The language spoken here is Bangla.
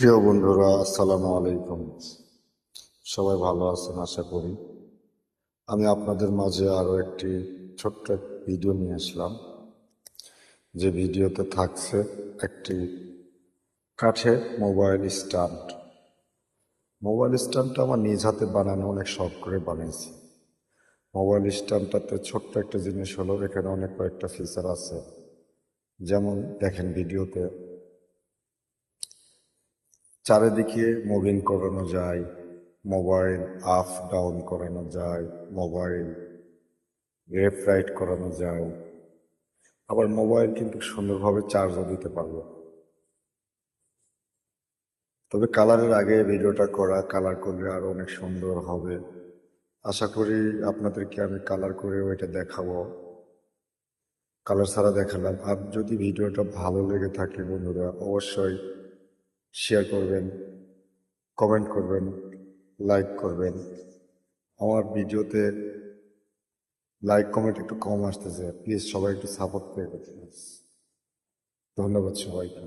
প্রিয় বন্ধুরা, আসসালামু আলাইকুম। সবাই ভালো আছেন আশা করি। আমি আপনাদের মাঝে আরও একটি ছোট্ট ভিডিও নিয়ে আসলাম। যে ভিডিওতে থাকছে একটি কাঠের মোবাইল স্ট্যান্ড। মোবাইল স্ট্যান্ডটা আমার নিজ হাতে বানানো, অনেক শখ করে বানিয়েছি। মোবাইল স্ট্যান্ডটাতে ছোট্ট একটা জিনিস হলো, এখানে অনেক কয়েকটা ফিচার আছে। যেমন দেখেন ভিডিওতে, চারিদিকে মুভিং করানো যায়, মোবাইল আপ ডাউন করানো যায়, মোবাইল লেফট রাইট করানো যায়, আবার মোবাইল কিন্তু সুন্দরভাবে চার্জও দিতে পারবো। তবে কালারের আগে ভিডিওটা করা, কালার করলে আরো অনেক সুন্দর হবে। আশা করি আপনাদেরকে আমি কালার করেও এটা দেখাবো। কালার ছাড়া দেখালাম। আর যদি ভিডিওটা ভালো লেগে থাকে বন্ধুরা, অবশ্যই শেয়ার করবেন, কমেন্ট করবেন, লাইক করবেন। আমার ভিডিওতে লাইক কমেন্ট একটু কম আসতেছে, প্লিজ সবাই একটু সাপোর্ট করে দেবেন। ধন্যবাদ সবাইকে।